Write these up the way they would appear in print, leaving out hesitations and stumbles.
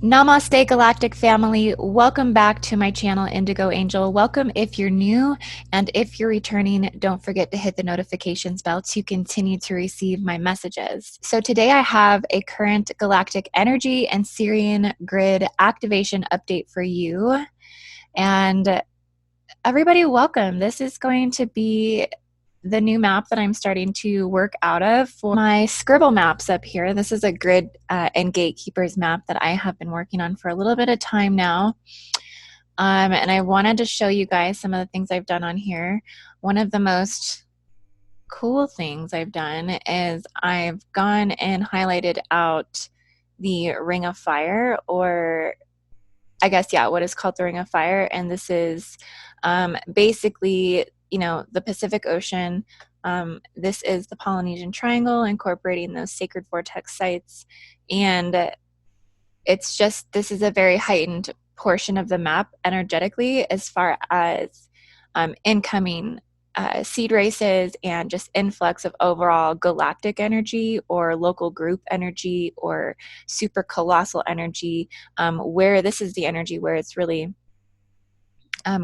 Namaste, Galactic Family. Welcome back to my channel, IndigoAngel. Welcome if you're new, and if you're returning, don't forget to hit the notifications bell to continue to receive my messages. So today I have a current galactic energy and Syrian grid activation update for you. And everybody, welcome. This is going to be the new map that I'm starting to work out of for my Scribble maps up here. This is a grid and gatekeepers map that I have been working on for a little bit of time now. And I wanted to show you guys some of the things I've done on here. One of the most cool things I've done is I've gone and highlighted out the Ring of Fire, or I guess, yeah, what is called the Ring of Fire. And this is basically, the Pacific Ocean. This is the Polynesian Triangle, incorporating those sacred vortex sites. And it's just, this is a very heightened portion of the map energetically, as far as incoming seed races and just influx of overall galactic energy or local group energy or super colossal energy, where this is the energy where it's really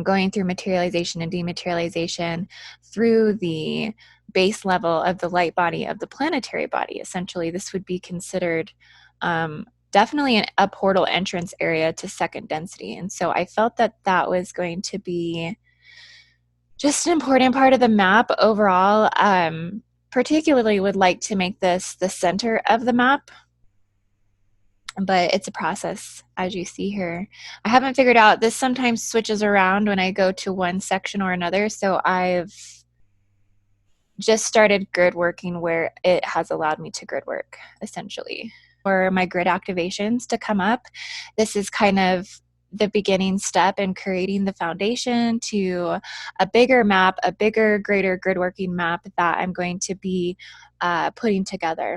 going through materialization and dematerialization through the base level of the light body of the planetary body. Essentially, this would be considered definitely a portal entrance area to second density. And so I felt that that was going to be just an important part of the map overall. Particularly would like to make this the center of the map, but it's a process, as you see here. I haven't figured out, this sometimes switches around when I go to one section or another, so I've just started grid working where it has allowed me to grid work, essentially. For my grid activations to come up, this is kind of the beginning step in creating the foundation to a bigger map, a bigger, greater grid working map that I'm going to be putting together.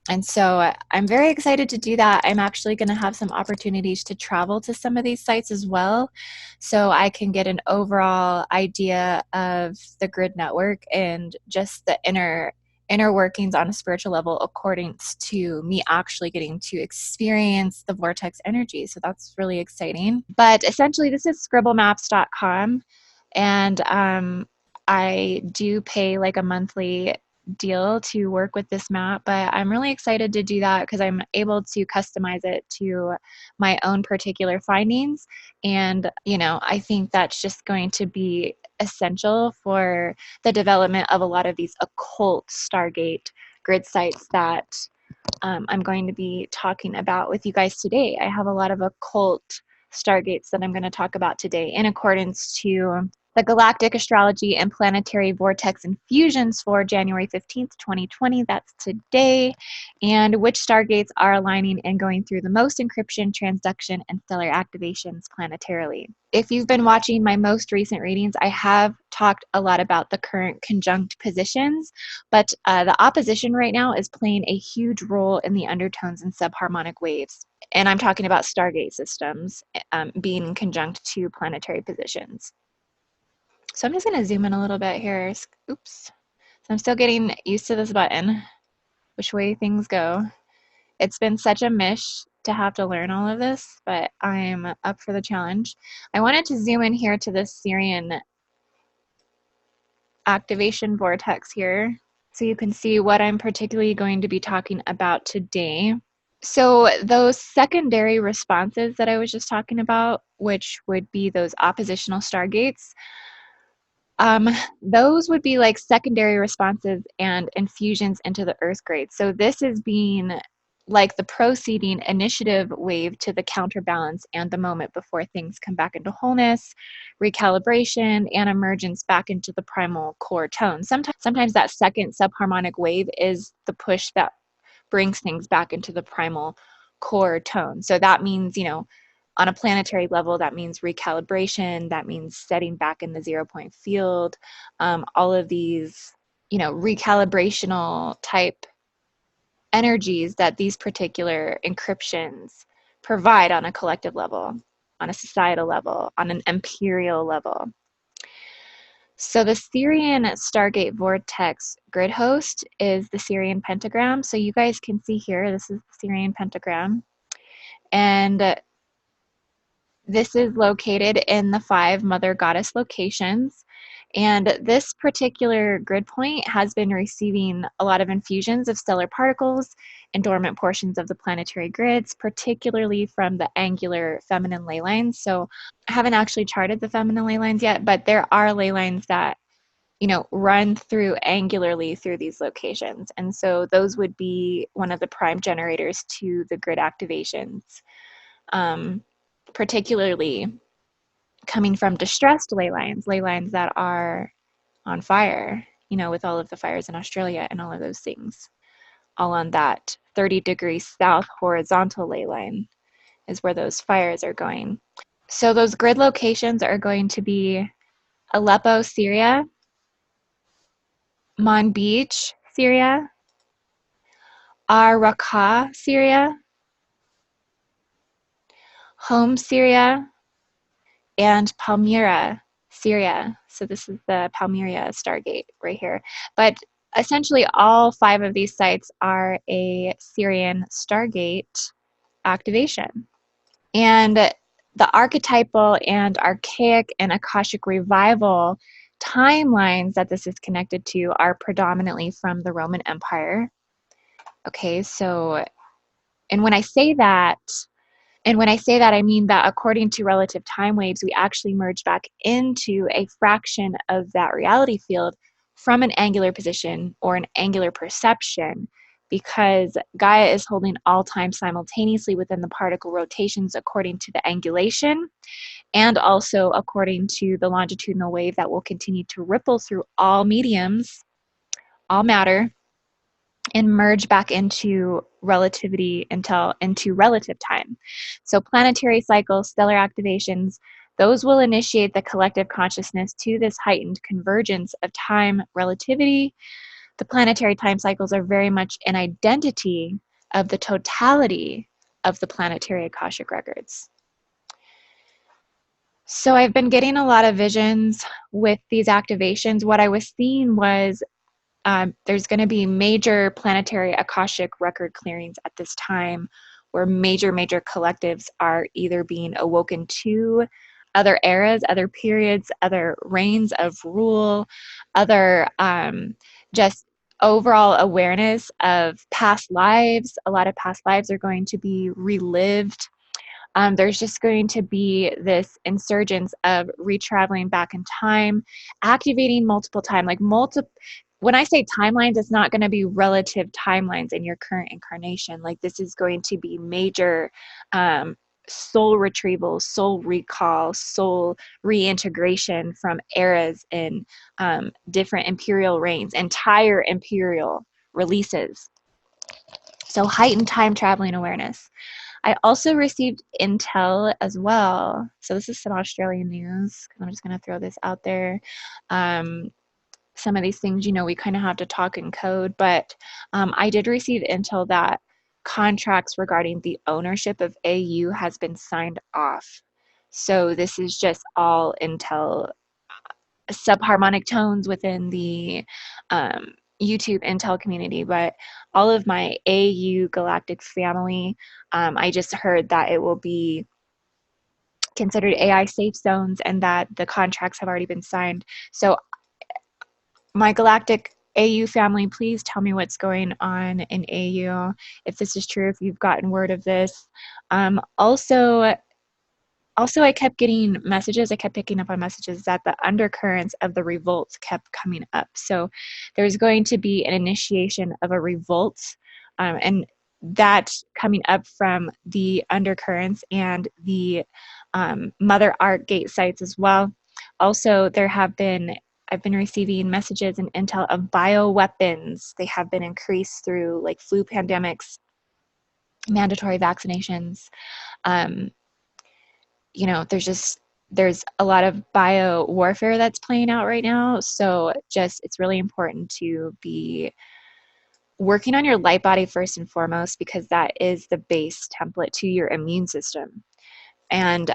And so I'm very excited to do that. I'm actually going to have some opportunities to travel to some of these sites as well, so I can get an overall idea of the grid network and just the inner workings on a spiritual level, according to me actually getting to experience the vortex energy. So that's really exciting. But essentially, this is scribblemaps.com, and I do pay like a monthly deal to work with this map, but I'm really excited to do that because I'm able to customize it to my own particular findings. And I think that's just going to be essential for the development of a lot of these occult Stargate grid sites that I'm going to be talking about with you guys today. I have a lot of occult Stargates that I'm going to talk about today in accordance to the galactic astrology and planetary vortex infusions for January 15th, 2020. That's today. And which stargates are aligning and going through the most encryption, transduction, and stellar activations planetarily. If you've been watching my most recent readings, I have talked a lot about the current conjunct positions, but the opposition right now is playing a huge role in the undertones and subharmonic waves. And I'm talking about Stargate systems being conjunct to planetary positions. So I'm just going to zoom in a little bit here. Oops. So I'm still getting used to this button, which way things go. It's been such a mish to have to learn all of this, but I'm up for the challenge. I wanted to zoom in here to this Syrian activation vortex here, so you can see what I'm particularly going to be talking about today. So those secondary responses that I was just talking about, which would be those oppositional stargates, those would be like secondary responses and infusions into the Earth grade. So this is being like the proceeding initiative wave to the counterbalance and the moment before things come back into wholeness, recalibration, and emergence back into the primal core tone. Sometimes that second subharmonic wave is the push that brings things back into the primal core tone. So that means, on a planetary level, that means recalibration, that means setting back in the 0 point field, all of these, recalibrational type energies that these particular encryptions provide on a collective level, on a societal level, on an imperial level. So the Sirian Stargate Vortex grid host is the Syrian Pentagram. So you guys can see here, this is the Syrian Pentagram. And this is located in the 5 Mother Goddess locations. And this particular grid point has been receiving a lot of infusions of stellar particles and dormant portions of the planetary grids, particularly from the angular feminine ley lines. So I haven't actually charted the feminine ley lines yet, but there are ley lines that, you know, run through angularly through these locations. And so those would be one of the prime generators to the grid activations, particularly coming from distressed ley lines that are on fire, you know, with all of the fires in Australia and all of those things, all on that 30 degrees south horizontal ley line is where those fires are going. So those grid locations are going to be Aleppo, Syria, Manbij, Syria, Ar-Raqqa, Syria, Home, Syria, and Palmyra, Syria. So this is the Palmyra Stargate right here. But essentially all 5 of these sites are a Sirian Stargate activation. And the archetypal and archaic and Akashic revival timelines that this is connected to are predominantly from the Roman Empire. Okay, so, and when I say that, I mean that according to relative time waves, we actually merge back into a fraction of that reality field from an angular position or an angular perception, because Gaia is holding all time simultaneously within the particle rotations according to the angulation and also according to the longitudinal wave that will continue to ripple through all mediums, all matter, and merge back into relativity into relative time. So planetary cycles, stellar activations, those will initiate the collective consciousness to this heightened convergence of time relativity. The planetary time cycles are very much an identity of the totality of the planetary Akashic records. So I've been getting a lot of visions with these activations. What I was seeing was there's going to be major planetary Akashic record clearings at this time where major collectives are either being awoken to other eras, other periods, other reigns of rule, other just overall awareness of past lives. A lot of past lives are going to be relived. There's just going to be this insurgence of retraveling back in time, activating multiple time, like multiple. When I say timelines, it's not going to be relative timelines in your current incarnation. Like this is going to be major soul retrieval, soul recall, soul reintegration from eras in different imperial reigns, entire imperial releases. So heightened time traveling awareness. I also received intel as well. So this is some Australian news. I'm just going to throw this out there. Some of these things, you know, we kind of have to talk in code, but I did receive intel that contracts regarding the ownership of AU has been signed off. So this is just all intel, subharmonic tones within the YouTube Intel community, but all of my AU galactic family, I just heard that it will be considered AI safe zones and that the contracts have already been signed. So my galactic AU family, please tell me what's going on in AU, if this is true, if you've gotten word of this. Also, I kept getting messages, I kept picking up on messages that the undercurrents of the revolts kept coming up. So there's going to be an initiation of a revolt, and that coming up from the undercurrents and the Mother Art Gate sites as well. Also, I've been receiving messages and intel of bioweapons. They have been increased through like flu pandemics, mandatory vaccinations. You know, there's a lot of bio warfare that's playing out right now. So it's really important to be working on your light body first and foremost, because that is the base template to your immune system. And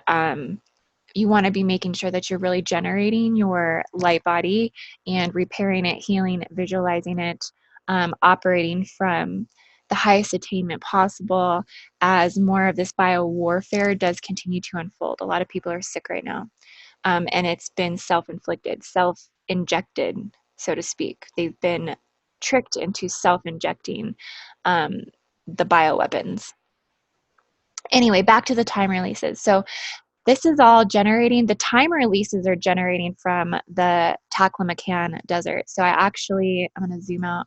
you want to be making sure that you're really generating your light body and repairing it, healing it, visualizing it, operating from the highest attainment possible as more of this bio warfare does continue to unfold. A lot of people are sick right now, and it's been self-inflicted, self-injected, so to speak. They've been tricked into self-injecting the bioweapons. Anyway, back to the time releases. So this is all generating, the time releases are generating from the Taklamakan Desert. So I'm going to zoom out.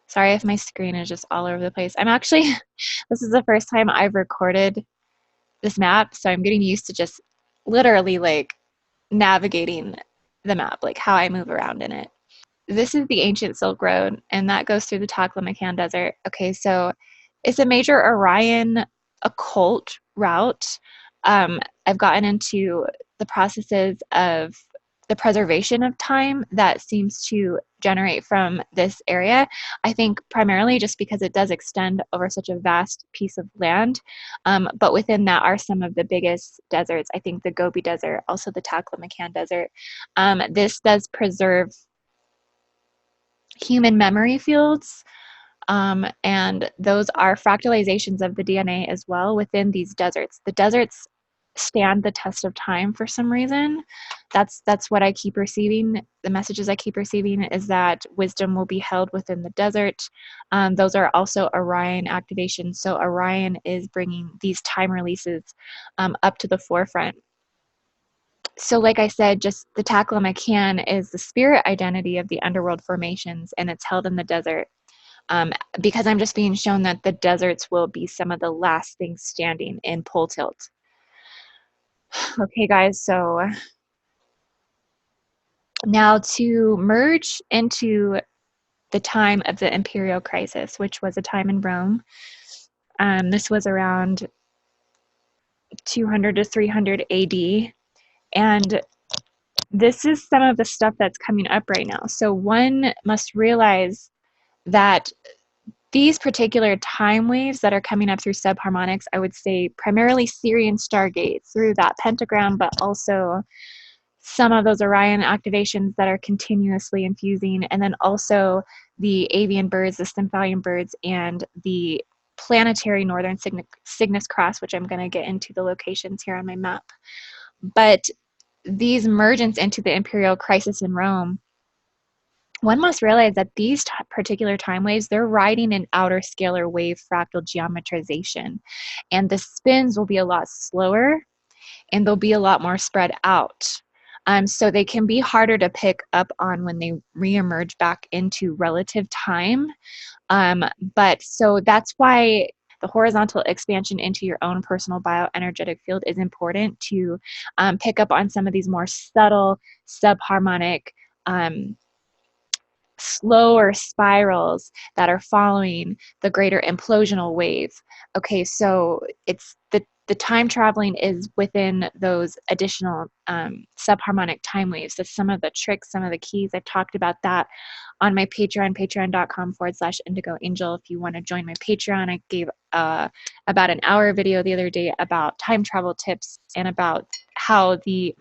Sorry if my screen is just all over the place. This is the first time I've recorded this map, so I'm getting used to just literally like navigating the map, like how I move around in it. This is the ancient Silk Road, and that goes through the Taklamakan Desert. Okay, so it's a major Orion occult route. I've gotten into the processes of the preservation of time that seems to generate from this area. I think primarily just because it does extend over such a vast piece of land. But within that are some of the biggest deserts. I think the Gobi Desert, also the Taklamakan Desert. This does preserve human memory fields, and those are fractalizations of the DNA as well within these deserts. The deserts stand the test of time for some reason. That's what I keep receiving. The messages I keep receiving is that wisdom will be held within the desert. Those are also Orion activations. So Orion is bringing these time releases up to the forefront. So like I said, just the Taklamakan is the spirit identity of the underworld formations, and it's held in the desert. Because I'm just being shown that the deserts will be some of the last things standing in pole tilt. Okay, guys, so now to merge into the time of the imperial crisis, which was a time in Rome. This was around 200 to 300 AD, and this is some of the stuff that's coming up right now. So one must realize that these particular time waves that are coming up through subharmonics, I would say primarily Syrian Stargate through that pentagram, but also some of those Orion activations that are continuously infusing, and then also the avian birds, the Stymphalian birds, and the planetary northern Cygnus Cross, which I'm going to get into the locations here on my map. But these emergence into the imperial crisis in Rome, one must realize that these particular time waves, they're riding an outer scalar wave fractal geometrization. And the spins will be a lot slower and they'll be a lot more spread out. So they can be harder to pick up on when they reemerge back into relative time. But so that's why the horizontal expansion into your own personal bioenergetic field is important to pick up on some of these more subtle subharmonic slower spirals that are following the greater implosional wave. Okay, so it's the time traveling is within those additional subharmonic time waves. So some of the tricks, some of the keys, I've talked about that on my Patreon, patreon.com/IndigoAngel. If you want to join my Patreon, I gave about an hour video the other day about time travel tips and about how the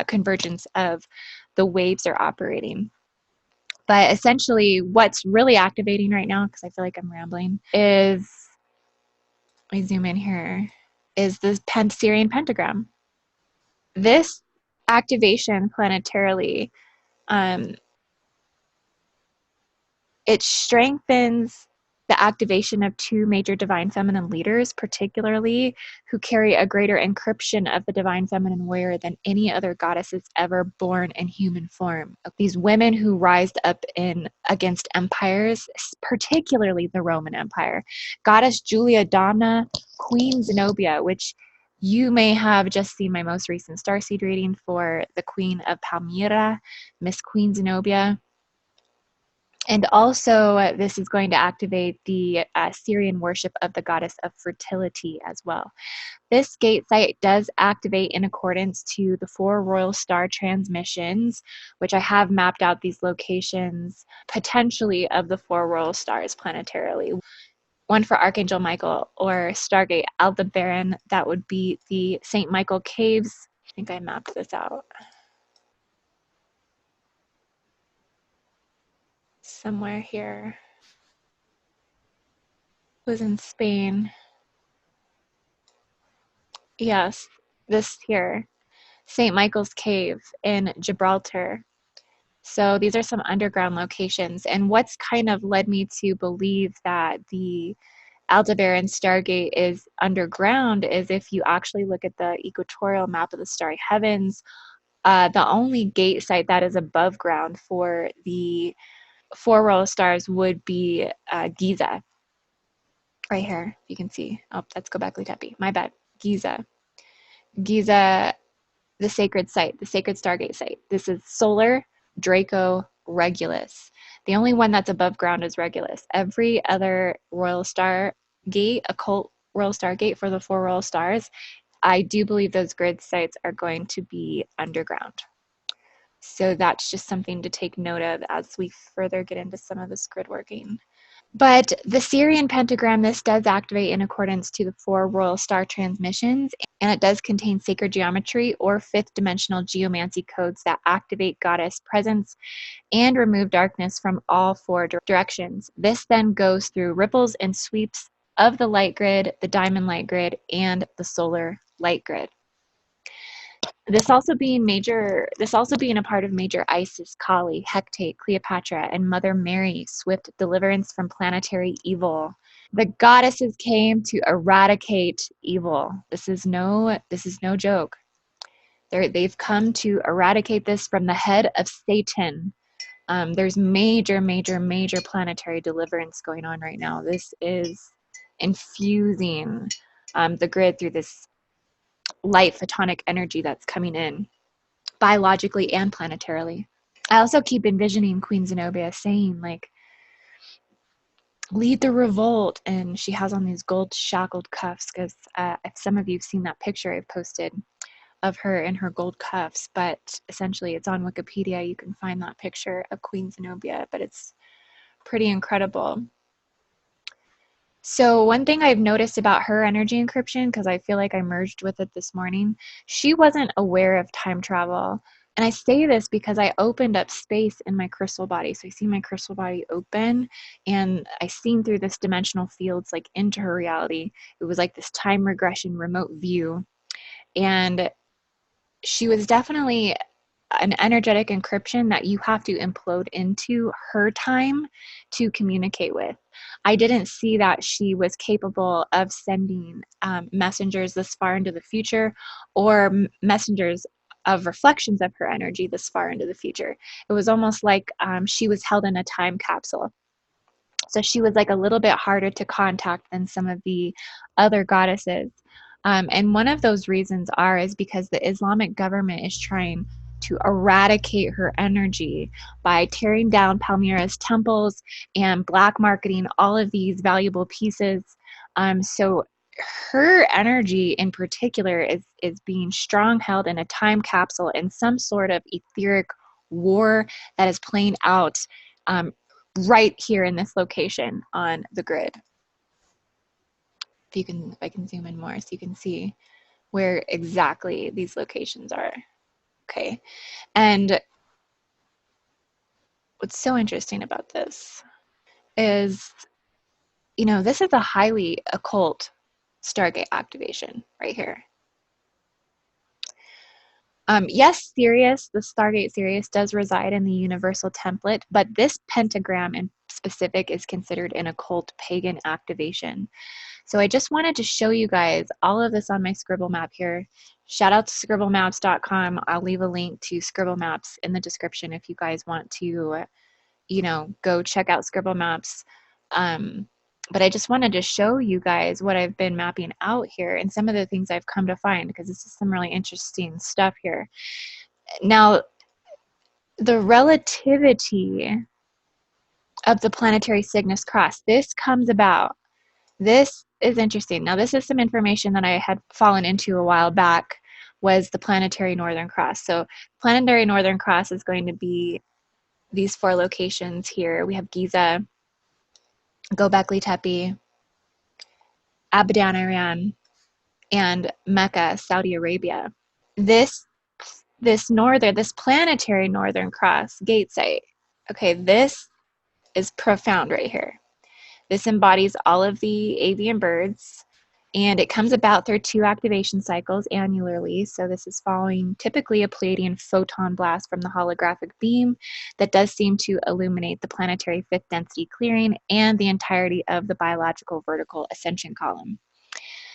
convergence of the waves are operating. But essentially, what's really activating right now, because I feel like I'm rambling, is, let me zoom in here, is this Syrian Pentagram. This activation planetarily, it strengthens the activation of two major divine feminine leaders, particularly who carry a greater encryption of the divine feminine warrior than any other goddesses ever born in human form. These women who rised up against empires, particularly the Roman Empire. Goddess Julia Domna, Queen Zenobia, which you may have just seen my most recent starseed reading for the Queen of Palmyra, Miss Queen Zenobia. And also, this is going to activate the Syrian worship of the goddess of fertility as well. This gate site does activate in accordance to the 4 royal star transmissions, which I have mapped out these locations potentially of the 4 royal stars planetarily. One for Archangel Michael or Stargate Aldebaran, that would be the St. Michael Caves. I think I mapped this out somewhere here. was in Spain. Yes, this here, St. Michael's Cave in Gibraltar. So these are some underground locations. And what's kind of led me to believe that the Aldebaran Stargate is underground is if you actually look at the equatorial map of the starry heavens, the only gate site that is above ground for the four royal stars would be Giza, right here. You can see. Oh, that's Göbekli Tepe. My bad. Giza. Giza, the sacred site, the sacred Stargate site. This is Solar, Draco, Regulus. The only one that's above ground is Regulus. Every other royal star gate, occult royal star gate for the four royal stars, I do believe those grid sites are going to be underground. So that's just something to take note of as we further get into some of this grid working. But the Syrian Pentagram, this does activate in accordance to the four royal star transmissions, and it does contain sacred geometry or fifth dimensional geomancy codes that activate goddess presence and remove darkness from all four directions. This then goes through ripples and sweeps of the light grid, the diamond light grid, and the solar light grid. This also being a part of major Isis, Kali, Hecate, Cleopatra, and Mother Mary, swift deliverance from planetary evil. The goddesses came to eradicate evil. This is no joke. They've come to eradicate this from the head of Satan. There's major planetary deliverance going on right now. This is infusing the grid through this light photonic energy that's coming in biologically and planetarily. I also keep envisioning Queen Zenobia saying, like, lead the revolt, and she has on these gold shackled cuffs, because if some of you have seen that picture I've posted of her in her gold cuffs, but essentially it's on Wikipedia. You can find that picture of Queen Zenobia, but it's pretty incredible. So one thing I've noticed about her energy encryption, because I feel like I merged with it this morning, she wasn't aware of time travel. And I say this because I opened up space in my crystal body. So I see my crystal body open, and I seen through this dimensional fields like into her reality. It was like this time regression remote view. And she was definitely an energetic encryption that you have to implode into her time to communicate with. I didn't see that she was capable of sending messengers this far into the future, or messengers of reflections of her energy this far into the future. It was almost like she was held in a time capsule. So she was like a little bit harder to contact than some of the other goddesses. And one of those reasons is because the Islamic government is trying to eradicate her energy by tearing down Palmyra's temples and black marketing all of these valuable pieces. So her energy in particular is being strong held in a time capsule in some sort of etheric war that is playing out right here in this location on the grid. If I can zoom in more so you can see where exactly these locations are. Okay. And what's so interesting about this is, this is a highly occult Stargate activation right here. Yes, Sirius, the Stargate Sirius, does reside in the universal template, but this pentagram in specific is considered an occult pagan activation. So I just wanted to show you guys all of this on my Scribble map here. Shout out to scribblemaps.com. I'll leave a link to Scribble Maps in the description if you guys want to, go check out Scribble Maps. But I just wanted to show you guys what I've been mapping out here and some of the things I've come to find, because this is some really interesting stuff here. Now, the relativity of the planetary Cygnus Cross, this comes about. This is interesting. Now, this is some information that I had fallen into a while back, was the planetary Northern Cross. So planetary Northern Cross is going to be these four locations here. We have Giza, Göbekli Tepe, Abadan, Iran, and Mecca, Saudi Arabia. This planetary Northern Cross gate site, okay, this is profound right here. This embodies all of the avian birds, and it comes about through 2 activation cycles annually. So this is following typically a Pleiadian photon blast from the holographic beam that does seem to illuminate the planetary 5th density clearing and the entirety of the biological vertical ascension column.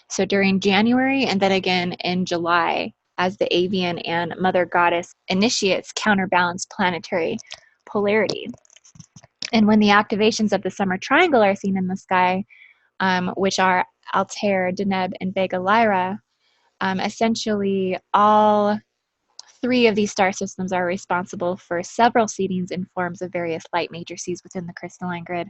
So during January and then again in July, as the avian and mother goddess initiates counterbalance planetary polarity. And when the activations of the summer triangle are seen in the sky, which are Altair, Deneb, and Vega Lyra, essentially all 3 of these star systems are responsible for several seedings in forms of various light matrices within the crystalline grid.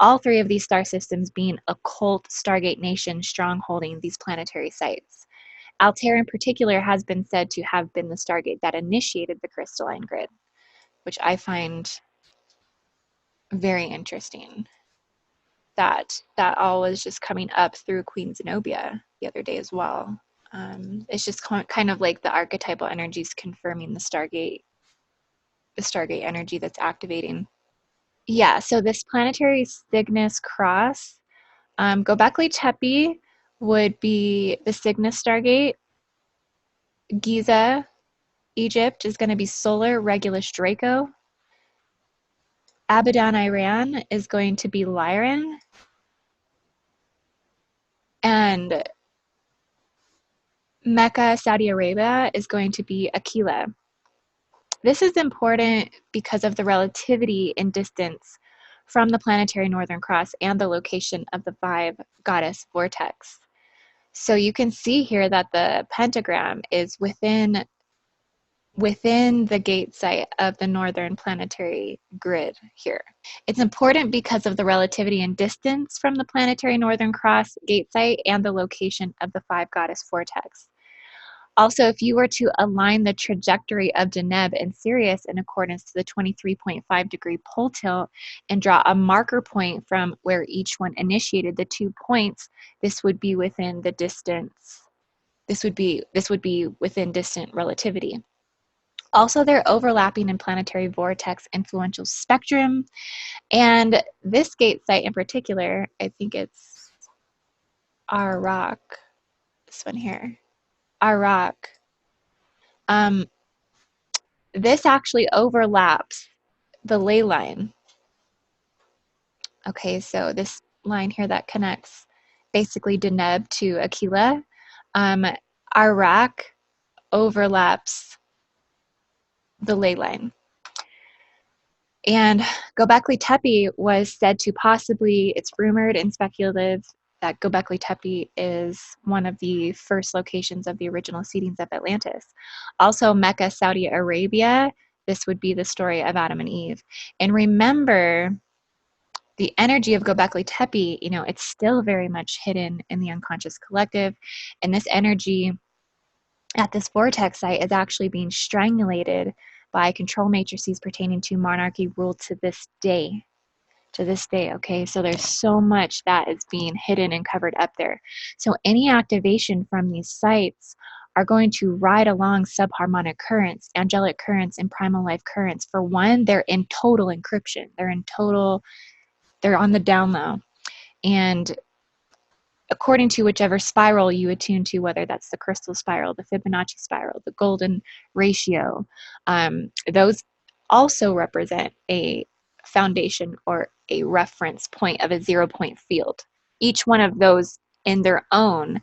All 3 of these star systems being occult Stargate nations strongholding these planetary sites. Altair in particular has been said to have been the Stargate that initiated the crystalline grid, which I find very interesting. That all was just coming up through Queen Zenobia the other day as well. It's just kind of like the archetypal energies confirming the Stargate energy that's activating. Yeah, so this planetary Cygnus Cross, Göbekli Tepe would be the Cygnus Stargate. Giza, Egypt is going to be Solar Regulus Draco. Abadan, Iran is going to be Lyran. And Mecca, Saudi Arabia is going to be Aquila. This is important because of the relativity in distance from the planetary Northern Cross and the location of the 5 goddess vortex. So you can see here that the pentagram is within the gate site of the northern planetary grid here. It's important because of the relativity in distance from the planetary Northern Cross gate site and the location of the 5 goddess vortex. Also, if you were to align the trajectory of Deneb and Sirius in accordance to the 23.5 degree pole tilt and draw a marker point from where each one initiated the 2 points, this would be within the distance. This would be within distant relativity. Also, they're overlapping in planetary vortex influential spectrum. And this gate site in particular, I think it's Arak, this one here, Arak. This actually overlaps the ley line. Okay, so this line here that connects basically Deneb to Aquila, Arak overlaps the ley line. And Göbekli Tepe was said to possibly, it's rumored and speculative that Göbekli Tepe is one of the first locations of the original seedings of Atlantis. Also, Mecca, Saudi Arabia, this would be the story of Adam and Eve. And remember, the energy of Göbekli Tepe, it's still very much hidden in the unconscious collective. And this energy at this vortex site is actually being strangulated by control matrices pertaining to monarchy rule to this day. Okay? So there's so much that is being hidden and covered up there. So any activation from these sites are going to ride along subharmonic currents, angelic currents, and primal life currents. For one, they're in total encryption. They're on the down low. And according to whichever spiral you attune to, whether that's the crystal spiral, the Fibonacci spiral, the golden ratio, those also represent a foundation or a reference point of a 0-point field. Each one of those in their own,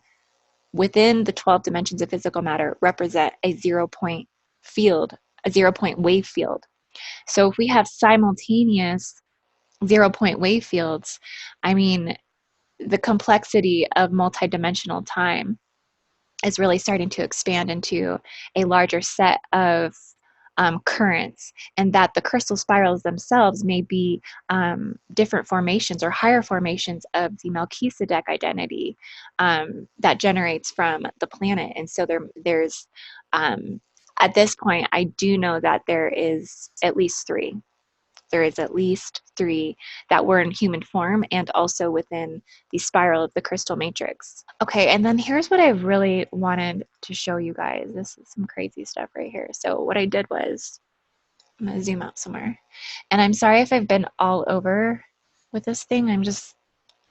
within the 12 dimensions of physical matter, represent a 0-point field, a 0-point wave field. So if we have simultaneous 0-point wave fields, the complexity of multidimensional time is really starting to expand into a larger set of currents, and that the crystal spirals themselves may be different formations or higher formations of the Melchizedek identity that generates from the planet. And so there's at this point, I do know that there is at least 3. There is at least 3 that were in human form and also within the spiral of the crystal matrix. Okay, and then here's what I really wanted to show you guys. This is some crazy stuff right here. So what I did was, I'm going to zoom out somewhere. And I'm sorry if I've been all over with this thing. I'm just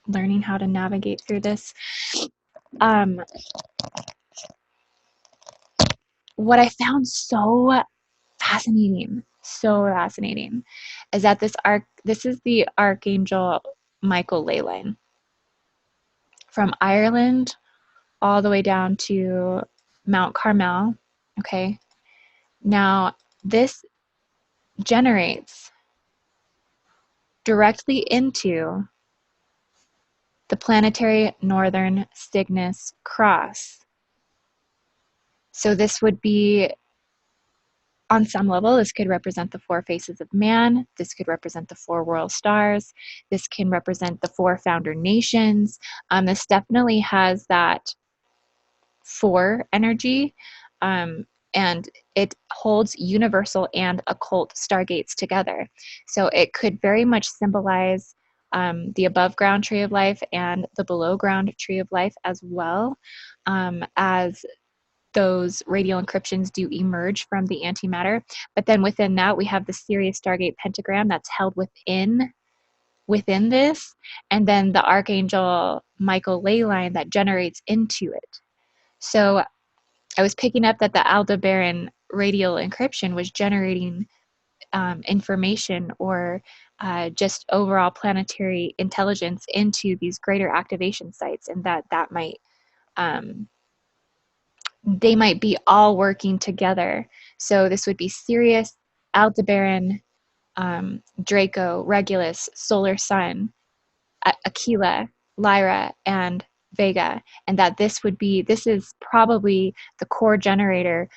learning how to navigate through this. What I found so fascinating, is that this is the Archangel Michael ley line from Ireland all the way down to Mount Carmel. Okay. Now, this generates directly into the planetary northern Cygnus Cross. So this would be, on some level, this could represent the four faces of man. This could represent the four royal stars. This can represent the four founder nations. This definitely has that four energy, and it holds universal and occult stargates together. So it could very much symbolize the above ground tree of life and the below ground tree of life, as well as those radial encryptions do emerge from the antimatter. But then within that, we have the Syrian Stargate Pentagram that's held within this, and then the Archangel Michael ley line that generates into it. So I was picking up that the Aldebaran radial encryption was generating information or just overall planetary intelligence into these greater activation sites, and that might they might be all working together. So this would be Sirius, Aldebaran, Draco, Regulus, Solar Sun, Aquila, Lyra, and Vega, and that this is probably the core generator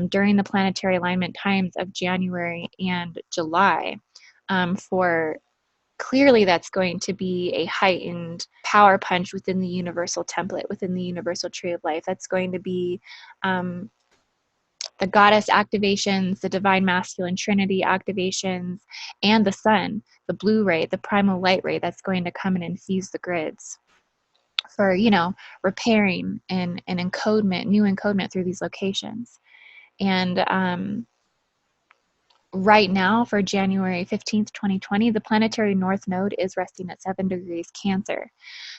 during the planetary alignment times of January and July. For clearly, that's going to be a heightened power punch within the universal template, within the universal tree of life. That's going to be the goddess activations, the divine masculine trinity activations, and the sun, the blue ray, the primal light ray that's going to come and infuse the grids for, repairing and new encodement through these locations. And right now, for January 15th, 2020, the planetary north node is resting at 7 degrees Cancer.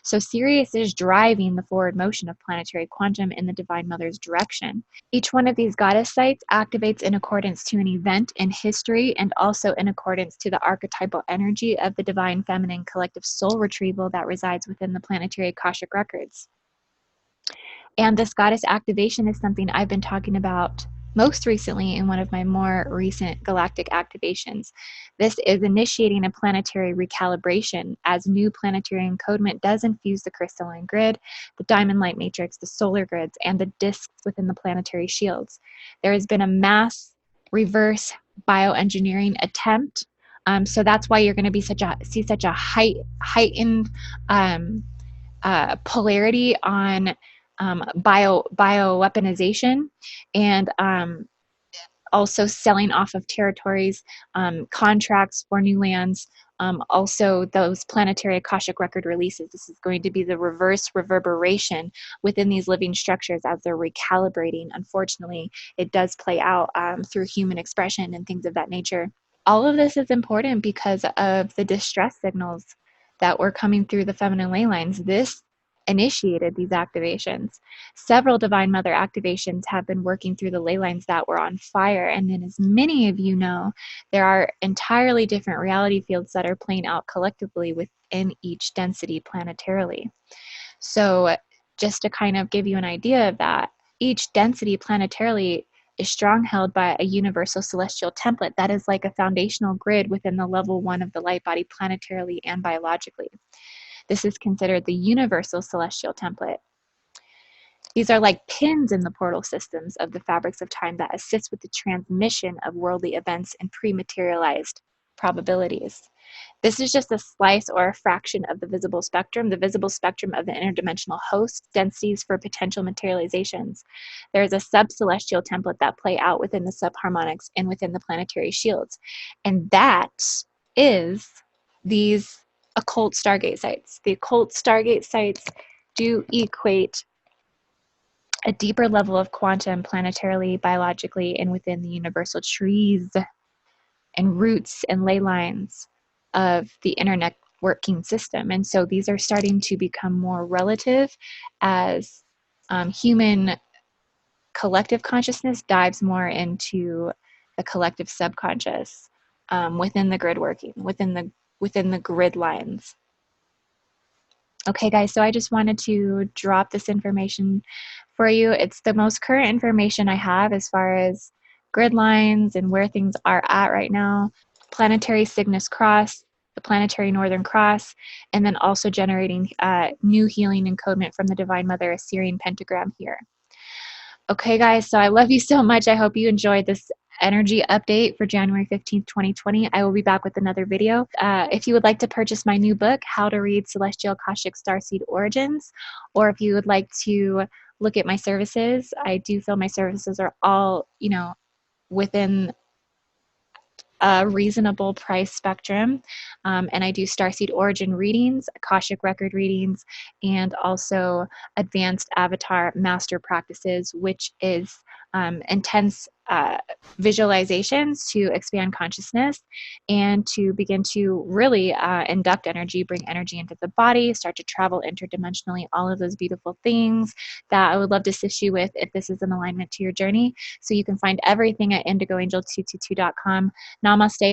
So Sirius is driving the forward motion of planetary quantum in the Divine Mother's direction. Each one of these goddess sites activates in accordance to an event in history, and also in accordance to the archetypal energy of the divine feminine collective soul retrieval that resides within the planetary Akashic records. And this goddess activation is something I've been talking about most recently in one of my more recent galactic activations. This is initiating a planetary recalibration as new planetary encodement does infuse the crystalline grid, the diamond light matrix, the solar grids, and the disks within the planetary shields. There has been a mass reverse bioengineering attempt. So that's why you're going to see such a heightened polarity on bioweaponization, and also selling off of territories, contracts for new lands, also those planetary Akashic record releases. This is going to be the reverse reverberation within these living structures as they're recalibrating. Unfortunately, it does play out through human expression and things of that nature. All of this is important because of the distress signals that were coming through the feminine ley lines. This initiated these activations. Several Divine Mother activations have been working through the ley lines that were on fire. And then, as many of you know, there are entirely different reality fields that are playing out collectively within each density planetarily. So just to kind of give you an idea of that, each density planetarily is strong held by a universal celestial template that is like a foundational grid within the level 1 of the light body planetarily and biologically. This is considered the universal celestial template. These are like pins in the portal systems of the fabrics of time that assist with the transmission of worldly events and pre-materialized probabilities. This is just a slice or a fraction of the visible spectrum of the interdimensional host densities for potential materializations. There is a sub-celestial template that play out within the subharmonics and within the planetary shields. And that is these occult Stargate sites. The occult Stargate sites do equate a deeper level of quantum planetarily, biologically, and within the universal trees and roots and ley lines of the working system. And so these are starting to become more relative as human collective consciousness dives more into the collective subconscious within the grid working, within the grid lines. Okay, guys, so I just wanted to drop this information for you. It's the most current information I have as far as grid lines and where things are at right now. Planetary Cygnus Cross, the Planetary Northern Cross, and then also generating new healing encodement from the Divine Mother, a Syrian Pentagram here. Okay, guys, so I love you so much. I hope you enjoyed this energy update for January 15th, 2020. I will be back with another video. If you would like to purchase my new book, How to Read Celestial Akashic Starseed Origins, or if you would like to look at my services, I do feel my services are all, within a reasonable price spectrum. And I do starseed origin readings, Akashic record readings, and also advanced avatar master practices, which is intense visualizations to expand consciousness and to begin to really induct energy, bring energy into the body, start to travel interdimensionally, all of those beautiful things that I would love to assist you with if this is in alignment to your journey. So you can find everything at IndigoAngel222.com. Namaste.